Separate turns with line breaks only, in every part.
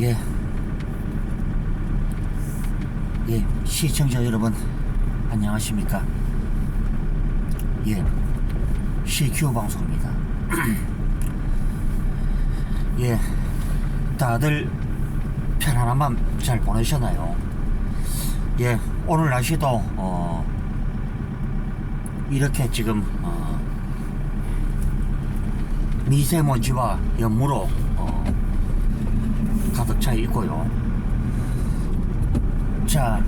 예, 시청자 여러분, 안녕하십니까? 예, CQ 방송입니다. 예, 다들 편안한 밤 잘 보내셨나요? 예, 오늘 날씨도 이렇게 지금 미세먼지와 연무로 가득 차 있고요. 자,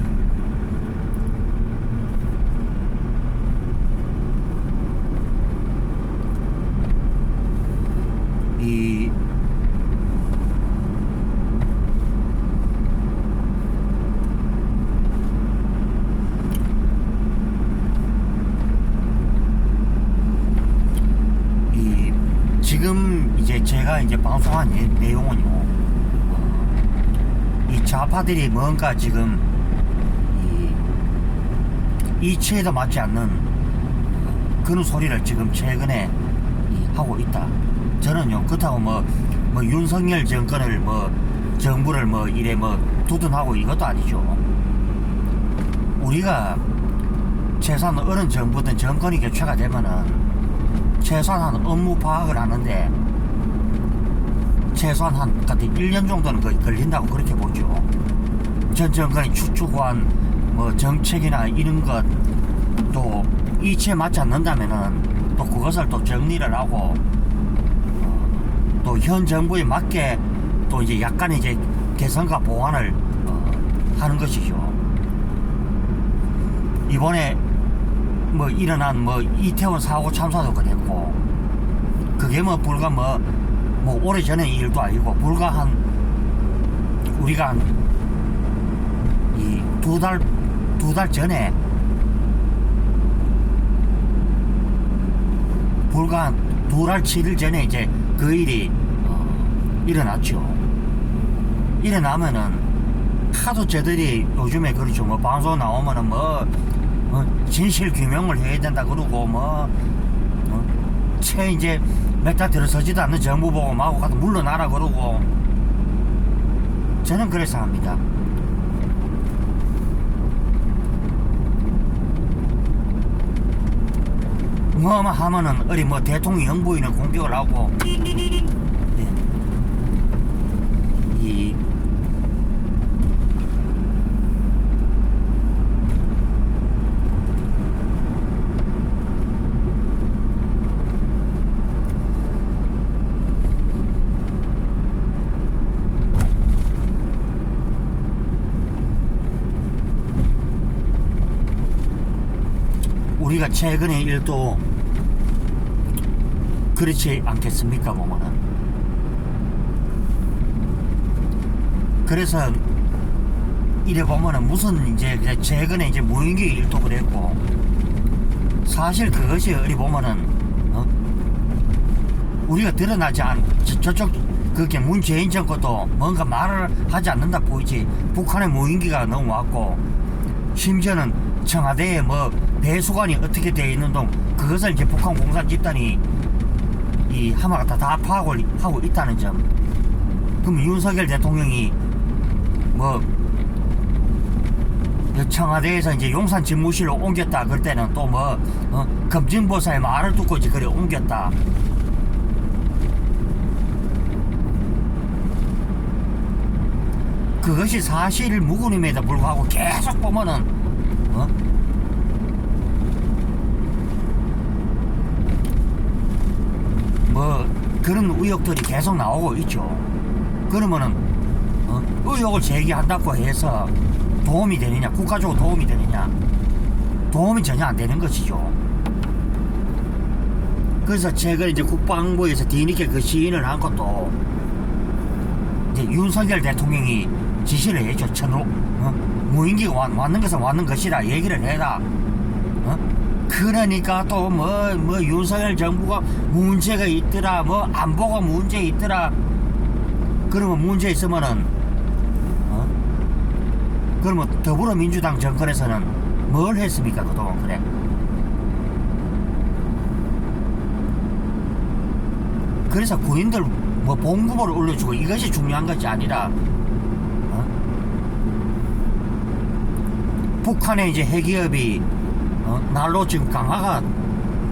지금 이제 제가 이제 방송한 내용은요, 이 좌파들이 뭔가 지금 이치에도 맞지 않는 그런 소리를 지금 최근에 하고 있다. 저는요, 그렇다고 뭐 윤석열 정권을 정부를 이래 두둔하고 이것도 아니죠. 우리가 최소한 어느 정부든 정권이 교체가 되면은 최소한 한 업무 파악을 하는데 최소한 한 1년 정도는 거의 걸린다고 그렇게 보죠. 전 정권이 추구한 정책이나 이런 것 또 이치에 맞지 않는다면은 또 그것을 또 정리를 하고 또 현 정부에 맞게 또 이제 약간 이제 개선과 보완을 하는 것이죠. 이번에 일어난 이태원 사고 참사도 그랬고, 그게 불과 오래 전의 일도 아니고, 불과 우리가 두 달 전에, 불과 한 2달 7일 전에 이제 그 일이 일어났죠. 일어나면은 하도 저들이 요즘에 그렇죠. 방송 나오면은 진실 규명을 해야 된다 그러고 채 이제 몇 달 들어서지도 않는 정부 보고 마구 가서 물러나라 그러고, 저는 그래서 합니다. 하면은 어디 대통령 영부인을 공격을 하고, 우리가 최근의 일도 그렇지 않겠습니까, 보면은. 그래서 이래 보면은 무슨 이제 최근에 이제 무인기 일도 그랬고, 사실 그것이 어디 보면은 우리가 드러나지 저쪽 그게 문재인 정권도 뭔가 말을 하지 않는다 보이지. 북한의 무인기가 넘어왔고, 심지어는 청와대에 배수관이 어떻게 되어 있는 동 그것을 이제 북한 공산 집단이 하마가 다 파악을 하고 있다는 점. 그럼 윤석열 대통령이 청와대에서 이제 용산 집무실로 옮겼다 그럴 때는 또 검증보사의 말을 듣고 이제 그래 옮겼다. 그것이 사실 무근임에도 불구하고 계속 보면은 그런 의혹들이 계속 나오고 있죠. 그러면은 의혹을 제기한다고 해서 도움이 되느냐, 국가적으로 도움이 되느냐, 도움이 전혀 안 되는 것이죠. 그래서 최근에 이제 국방부에서 뒤늦게 그 시인을 한 것도 이제 윤석열 대통령이 지시를 해줘. 무인기가 왔는 것은 왔는 것이라 얘기를 해라. 그러니까 또 윤석열 정부가 문제가 있더라, 안보가 문제 있더라. 그러면 문제 있으면은 그러면 더불어민주당 정권에서는 뭘 했습니까, 그동안? 그래, 그래서 군인들 봉급을 올려주고 이것이 중요한 것이 아니라 북한의 이제 핵기업이 날로 지금 강화가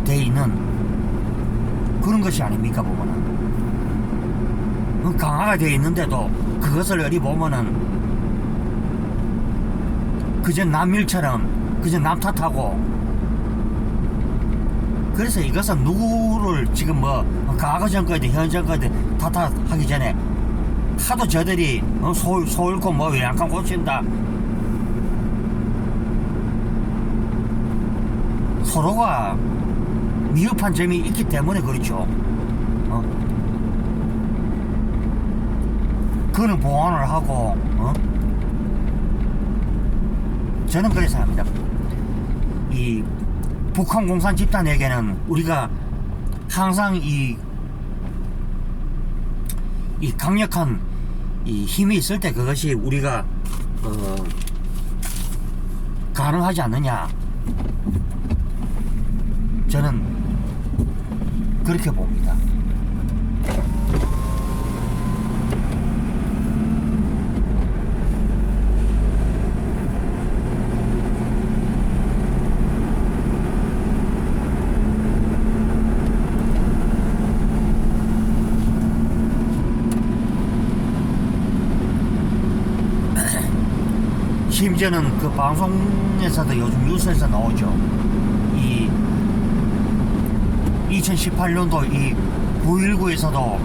돼 있는 그런 것이 아닙니까 보면은. 강화가 돼 있는데도 그것을 어디 보면은 그저 남일처럼 그저 남 탓하고. 그래서 이것은 누구를 지금 뭐 과거 정권이든 현 정권이든 탓하기 전에 하도 저들이 소 옳고 뭐 외양간 고친다 서로가 미흡한 점이 있기 때문에 그렇죠. 그거는 보완을 하고 저는 그래서 합니다. 이 북한 공산 집단에게는 우리가 항상 이 강력한 이 힘이 있을 때 그것이 우리가 가능하지 않느냐, 저는 그렇게 봅니다. 심지어는 그 방송에서도 요즘 뉴스에서 나오죠. 이 2018년도 이 9.19에서도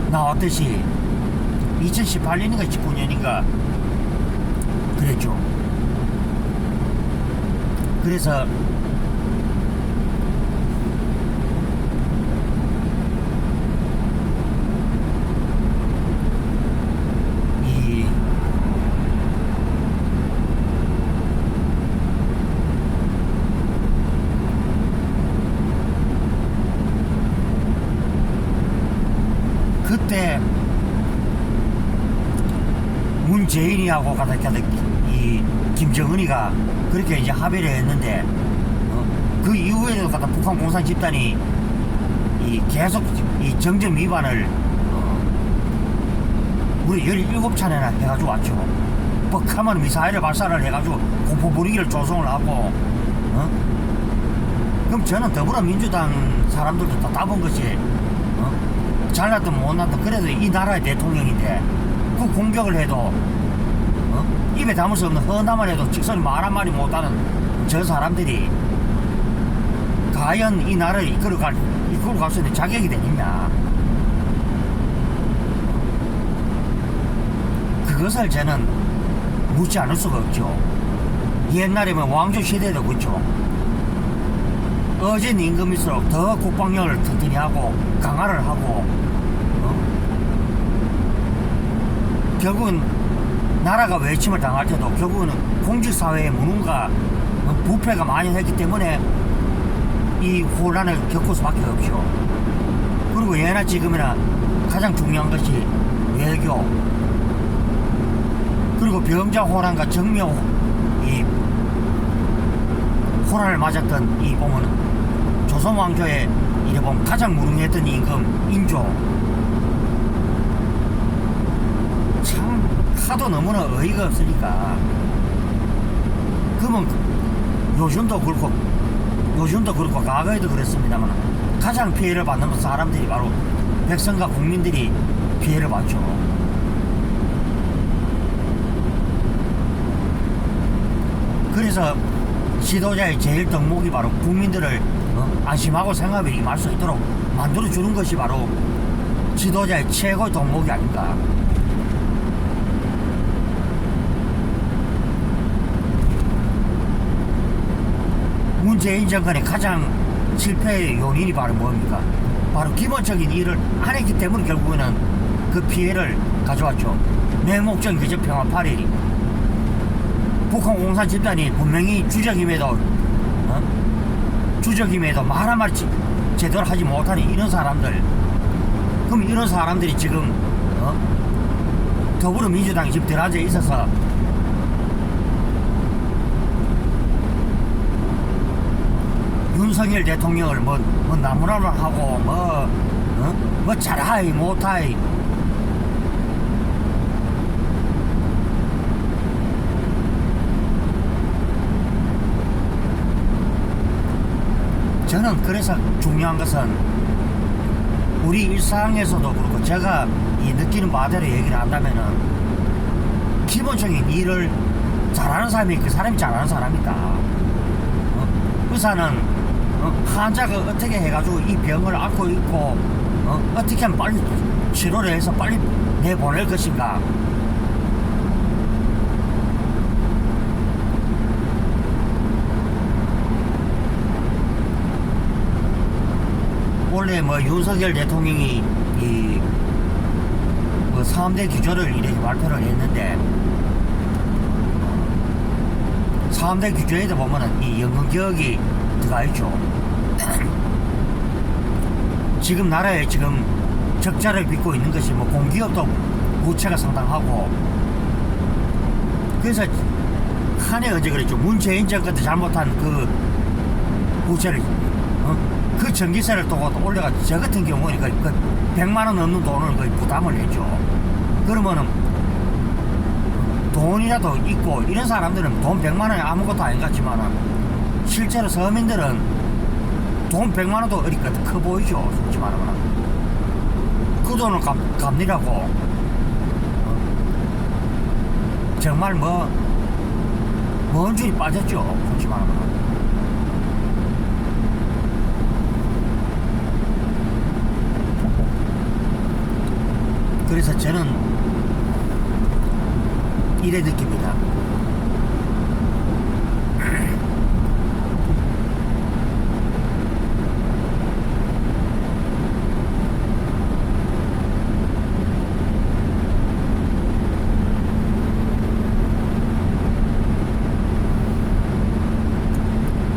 나왔듯이 2018년인가 19년인가 그랬죠. 그래서 그때 문재인이하고 이 김정은이가 그렇게 이제 합의를 했는데 그 이후에도 갖다 북한 공산 집단이 계속 이 정전 위반을 우리 17차례나 해가지고 왔죠. 뻑하면 미사일을 발사를 해가지고 공포 분위기를 조성을 하고 그럼 저는 더불어민주당 사람들도 다 답은 것이 잘났든 못났든 그래도 이 나라의 대통령인데 그 공격을 해도 입에 담을 수 없는 허나만 해도 직선이 말 한마디 못하는 저 사람들이 과연 이 나라를 이끌어 갈 수 있는 자격이 되느냐, 그것을 저는 묻지 않을 수가 없죠. 옛날에는 왕조 시대도 그렇죠. 어진 임금일수록 더 국방력을 튼튼히 하고 강화를 하고 결국은 나라가 외침을 당할 때도 결국은 공직사회의 무능과 부패가 만연했기 때문에 이 혼란을 겪을 수밖에 없죠. 그리고 예나 지금이나 가장 중요한 것이 외교, 그리고 병자 호란과 정묘 이 호란을 맞았던 이 보면 조선 왕조의 이래 보면 가장 무능했던 임금 인조, 참 하도 너무나 어이가 없으니까. 그러면 요즘도 그렇고 과거에도 그랬습니다만 가장 피해를 받는 사람들이 바로 백성과 국민들이 피해를 받죠. 그래서 지도자의 제일 덕목이 바로 국민들을 안심하고 생활에 임할 수 있도록 만들어주는 것이 바로 지도자의 최고의 덕목이 아닌가. 문재인 정권의 가장 실패의 요인이 바로 뭡니까? 바로 기본적인 일을 안 했기 때문에 결국에는 그 피해를 가져왔죠. 내 목적은 그저 평화 파리. 북한 공산 집단이 분명히 주적임에도 말 한마디 제대로 하지 못하는 이런 사람들, 그럼 이런 사람들이 지금 더불어민주당이 지금 들어앉아 있어서 윤석열 대통령을 뭐 나무라를 하고 뭐 잘하이 못하이 저는 그래서 중요한 것은 우리 일상에서도 그렇고 제가 이 느끼는 바대로 얘기를 한다면은 기본적인 일을 잘하는 사람이 그 사람이 잘하는 사람이다. 의사는 환자가 어떻게 해가지고 이 병을 앓고 있고 어떻게 하면 빨리 치료를 해서 빨리 내보낼 것인가. 원래 뭐 윤석열 대통령이 이 뭐 3대 규제를 이렇게 발표를 했는데 3대 규제에도 보면은 이 연금개혁이 들어가 있죠. 지금 나라에 지금 적자를 빚고 있는 것이 뭐 공기업도 부채가 상당하고, 그래서 한해 어제 그랬죠. 문재인 정권 때 잘못한 그 부채를 그 전기세를 또 올려가지고 저 같은 경우는 그 100만원 넘는 돈을 거의 부담을 했죠. 그러면은 돈이라도 있고 이런 사람들은 돈 100만원이 아무것도 아닌 것 같지만은 실제로 서민들은 돈 100만원도 어디 커 보이죠. 솔직히 말하면 그 돈을 갚느라고 정말 먼 줄이 빠졌죠. 솔직히 말하면. 그래서 저는 이래 느낍니다.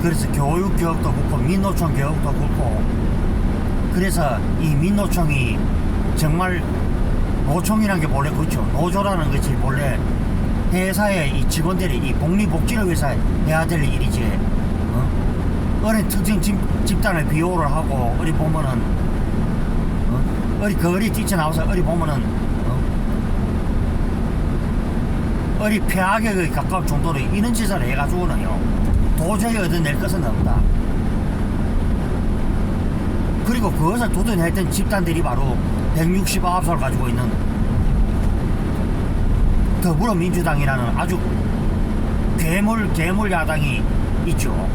그래서 교육도 그렇고 민노총 교육도 그렇고, 그래서 이 민노총이 정말 노총이라는 게 원래 그렇죠. 노조라는 것이 원래 회사의 이 직원들이 이 복리복지를 위해서 해야 될 일이지. 어린 특정 집단을 비호를 하고 어디 보면은 어디 거리 뛰쳐나와서 어디 보면은 어디 폐악에 가까울 정도로 이런 짓을 해가지고는요 도저히 얻어낼 것은 없다. 그리고 그것을 도전했던 집단들이 바로 169석을 가지고 있는 더불어민주당이라는 아주 괴물 야당이 있죠.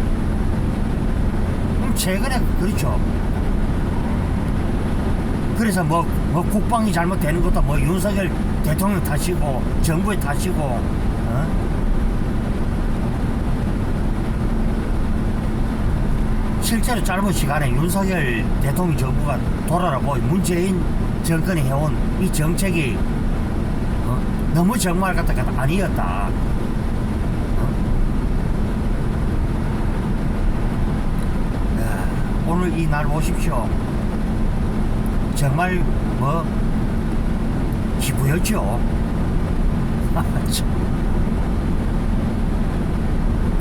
최근에 그렇죠. 그래서 뭐 국방이 잘못되는 것도 뭐 윤석열 대통령 탓이고 정부의 탓이고 실제로 짧은 시간에 윤석열 대통령 정부가 돌아라고 문재인 정권이 해온 이 정책이 너무 정말 같다가 아니었다. 오늘 이 날 보십시오. 정말 기부였죠.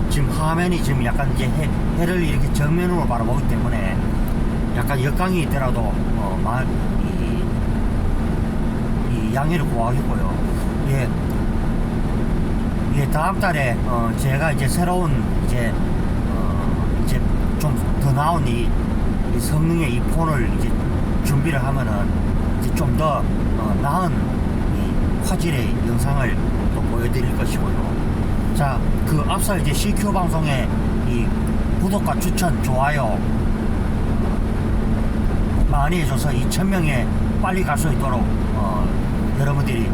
지금 화면이 지금 약간 이제 해를 이렇게 정면으로 바라보기 때문에 약간 역광이 있더라도 이 양해를 구하겠고요. 예, 다음 달에 제가 이제 새로운 이제 좀 더 나은 이 성능의 이 폰을 이제 준비를 하면은 이제 좀 더 나은 이 화질의 영상을 또 보여드릴 것이고요. 자, 그 앞서 이제 CQ 방송의 이 구독과 추천, 좋아요 많이 해줘서 이 1000명에 빨리 갈 수 있도록 여러분들이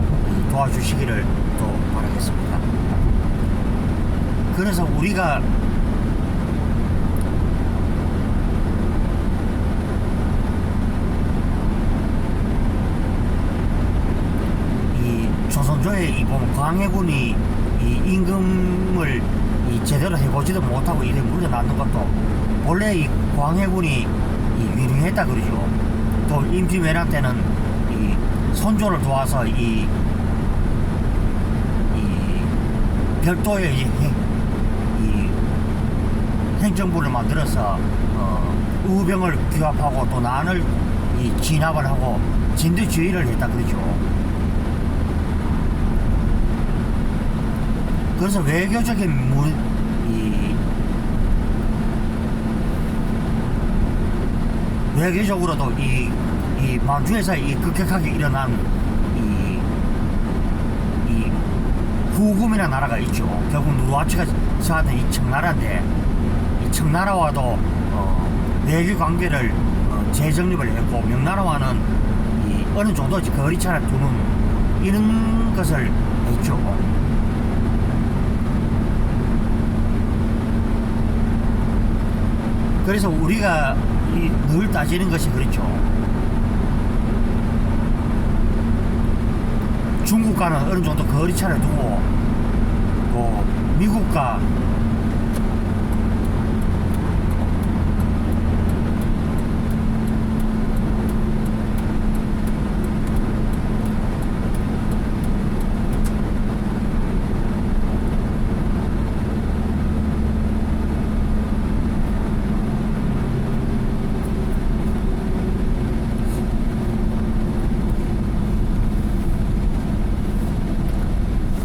도와주시기를 또 바라겠습니다. 그래서 우리가 이 조선조의 이 보면 광해군이 이 임금을 제대로 해보지도 못하고 이래 물려놨는 것도 원래 이 광해군이 위능했다 그러죠. 또 임진왜란 때는 이 선조를 도와서 이 별도의 이 행정부를 만들어서 우병을 규합하고 또 난을 진압을 하고 진두지휘를 했다 그러죠. 그래서 외교적인 외교적으로도 이 만주에서 이 급격하게 일어난 이 후금이라는 나라가 있죠. 결국 누르하치가 저한테 이 청나라인데, 이 청나라와도 외교 관계를 재정립을 했고, 명나라와는 이 어느 정도 거리차를 두는 이런 것을 했죠. 그래서 우리가 늘 따지는 것이 그렇죠. 중국과는 어느 정도 거리차를 두고, 또 미국과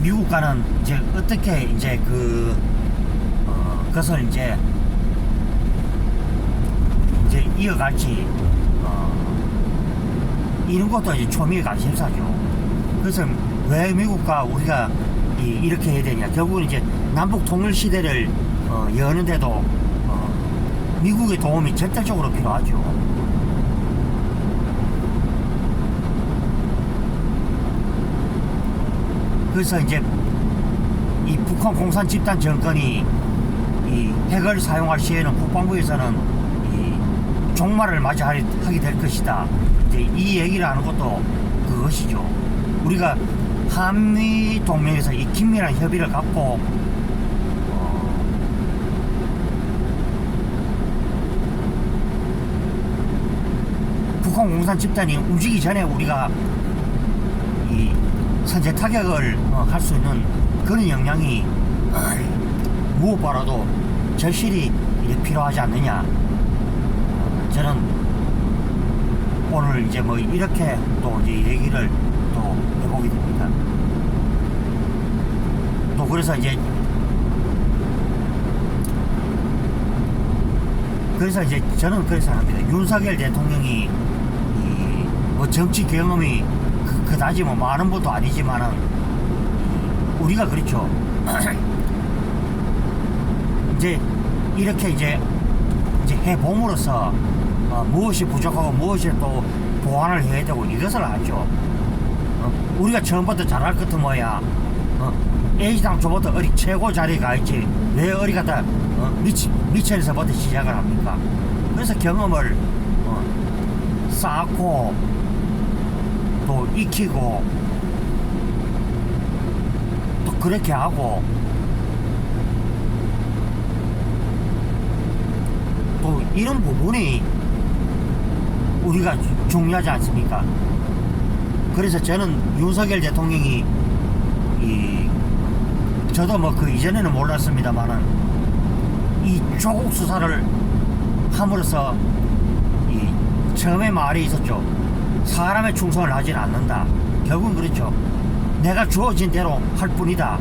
미국과는 이제 어떻게 이제 그것을 이제 이어갈지 이런 것도 이제 초미의 관심사죠. 그래서 왜 미국과 우리가 이렇게 해야 되냐? 결국은 이제 남북 통일 시대를 여는데도 미국의 도움이 절대적으로 필요하죠. 그래서 이제 이 북한 공산 집단 정권이 이 핵을 사용할 시에는 국방부에서는 이 종말을 맞이하게 될 것이다. 이제 이 얘기를 하는 것도 그것이죠. 우리가 한미 동맹에서 이 긴밀한 협의를 갖고 북한 공산 집단이 움직이기 전에 우리가 이 선제 타격을 할 수 있는 그런 역량이 무엇보다도 절실히 필요하지 않느냐. 저는 오늘 이제 뭐 이렇게 또 이제 얘기를 또 해보게 됩니다. 또 그래서 이제 저는 그래서 합니다. 윤석열 대통령이 뭐 정치 경험이 그다지 뭐 많은 분도 아니지만은 우리가 그렇죠. 이제 이렇게 이제 해봄으로써 무엇이 부족하고 무엇이 또 보완을 해야 되고 이것을 알죠. 우리가 처음부터 잘할 것은 뭐야? A당 초부터 어리 최고 자리에 가 있지 왜 어리 갖다 미천에서부터 시작을 합니까? 그래서 경험을 쌓고 또 익히고 또 그렇게 하고 또 이런 부분이 우리가 중요하지 않습니까? 그래서 저는 윤석열 대통령이 저도 뭐 그 이전에는 몰랐습니다만은 이 조국 수사를 함으로써 처음에 말이 있었죠. 사람의 충성을 하진 않는다. 결국은 그렇죠. 내가 주어진 대로 할 뿐이다.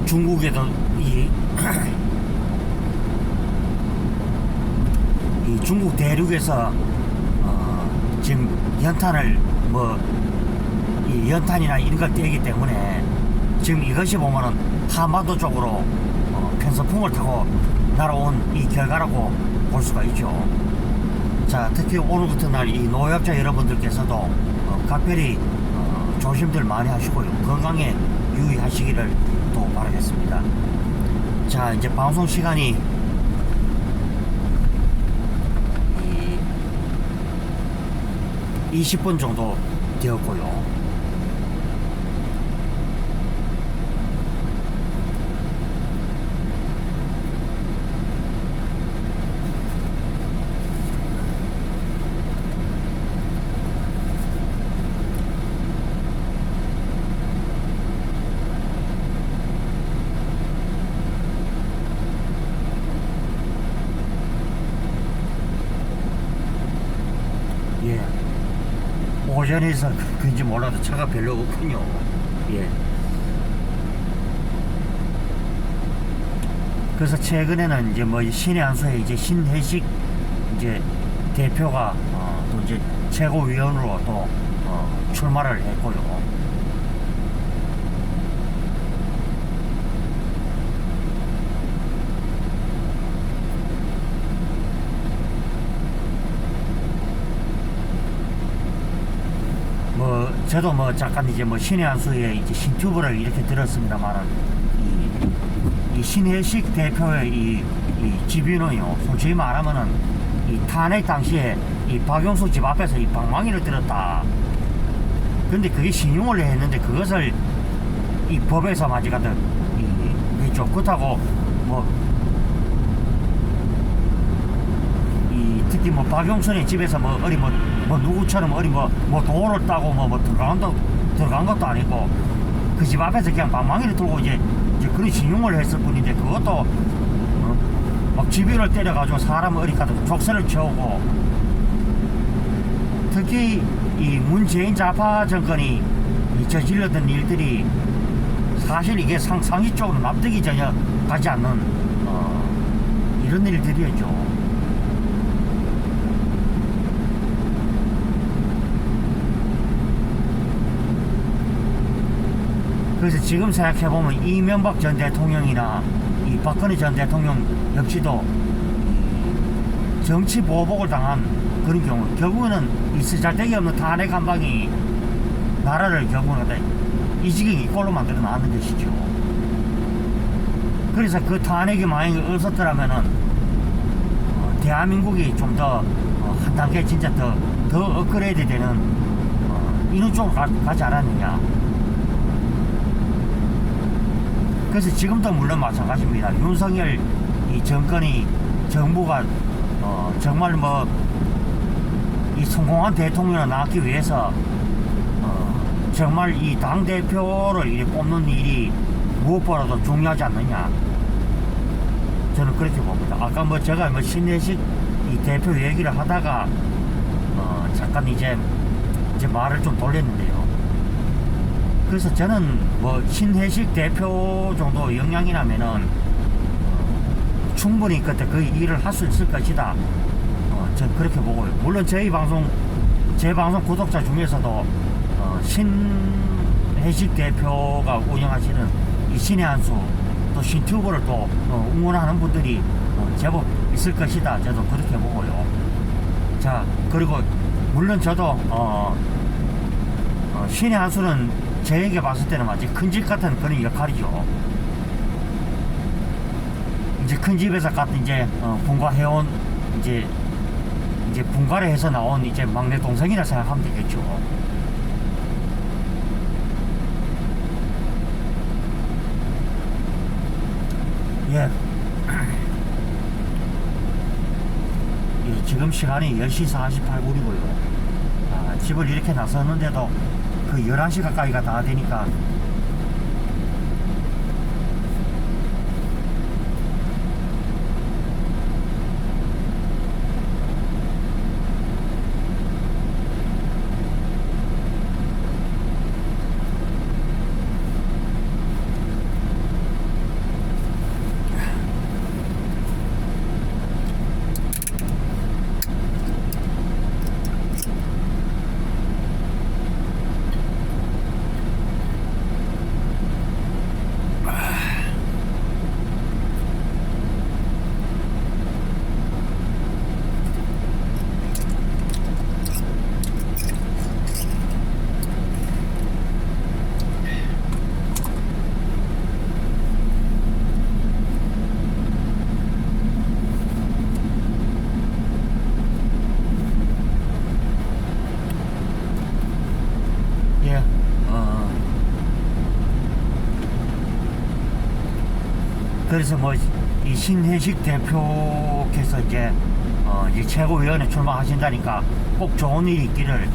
중국에도 이 중국 대륙에서 지금 연탄을 이 연탄이나 이런 걸 떼기 때문에 지금 이것이 보면은 하마도 쪽으로 편서풍을 타고 날아온 이 결과라고 볼 수가 있죠. 자, 특히 오늘 같은 날 이 노약자 여러분들께서도 각별히 조심들 많이 하시고요. 건강에 유의하시기를 또 바라겠습니다. 자, 이제 방송 시간이 20분 정도 되었고요. 예. 오전에서 그런지 몰라도 차가 별로 없군요. 예. 그래서 최근에는 이제 뭐 신의 한수에 이제 신혜식 이제 대표가 또 이제 최고위원으로 또 출마를 했고요. 뭐 저도 뭐 잠깐 이제 뭐 신의 한수에 이제 신튜브를 이렇게 들었습니다만은 이 신혜식 대표의 이 집인은요, 솔직히 말하면은 이 탄핵 당시에 이 박용수 집 앞에서 이 방망이를 들었다. 근데 그게 신용을 했는데 그것을 이 법에서 아직까지 했죠. 그렇다고 뭐 특히 뭐 박용순의 집에서 뭐 어디 뭐 누구처럼 어디 뭐 도를 따고 뭐 들어간 것도 아니고 그 집 앞에서 그냥 방망이를 들고 이제 그런 신용을 했을 뿐인데 그것도 막 집위를 때려가지고 사람 어디 가서 족쇄를 채우고 특히 이 문재인 좌파 정권이 저질렀던 일들이 사실 이게 상식적으로 납득이 전혀 가지 않는 이런 일들이었죠. 그래서 지금 생각해보면 이명박 전 대통령이나 이 박근혜 전 대통령 역시도 정치 보복을 당한 그런 경우, 결국에는 이 쓰잘데기 없는 탄핵 한 방이 나라를 결국은 이 지경에 이꼴로 만들어 놨는 것이죠. 그래서 그 탄핵이 만약에 없었더라면은 대한민국이 좀 더 한 단계 진짜 더 업그레이드 되는 이런 쪽으로 가지 않았느냐. 그래서 지금도 물론 마찬가지입니다. 윤석열 이 정부가 정말 뭐 이 성공한 대통령을 낳기 위해서 정말 이 당 대표를 이렇게 뽑는 일이 무엇보다도 중요하지 않느냐. 저는 그렇게 봅니다. 아까 뭐 제가 뭐 신혜식 이 대표 얘기를 하다가 잠깐 이제 말을 좀 돌렸는데요. 그래서 저는 뭐 신혜식 대표 정도 역량이라면은 충분히 그때 그 일을 할 수 있을 것이다. 저는 그렇게 보고요. 물론 제 방송 구독자 중에서도 신혜식 대표가 운영하시는 이 신의 한수 또 신튜브를 또 응원하는 분들이 제법 있을 것이다. 저도 그렇게 보고요. 자, 그리고 물론 저도 신의 한수는 저에게 봤을 때는 마치 큰 집 같은 그런 역할이죠. 이제 큰 집에서 같은 이제 분가해온 이제 분가를 해서 나온 이제 막내 동생이라 생각하면 되겠죠. 예. 예, 지금 시간이 10시 48분이고요. 집을 이렇게 나섰는데도 그 11시 가까이가 다 되니까 그래서 뭐 이 신혜식 대표께서 이제 이제 최고위원회 출마하신다니까 꼭 좋은 일이 있기를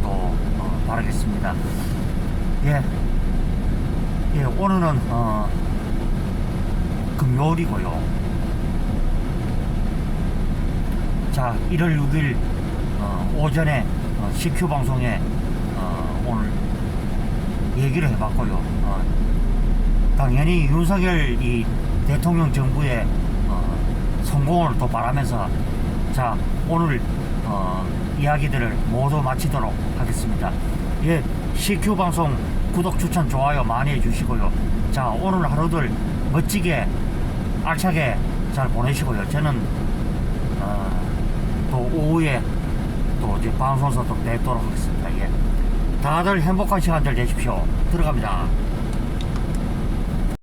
또 바라겠습니다. 예, 예, 오늘은 금요일이고요. 자, 1월 6일 오전에 CQ 방송에 오늘 얘기를 해봤고요. 당연히 윤석열 이 대통령 정부의 성공을 또 바라면서 자, 오늘 이야기들을 모두 마치도록 하겠습니다. 예, CQ 방송 구독, 추천, 좋아요 많이 해주시고요. 자, 오늘 하루들 멋지게 알차게 잘 보내시고요. 저는 또 오후에 또 이제 방송에서 또 뵙도록 하겠습니다. 예, 다들 행복한 시간들 되십시오. 들어갑니다.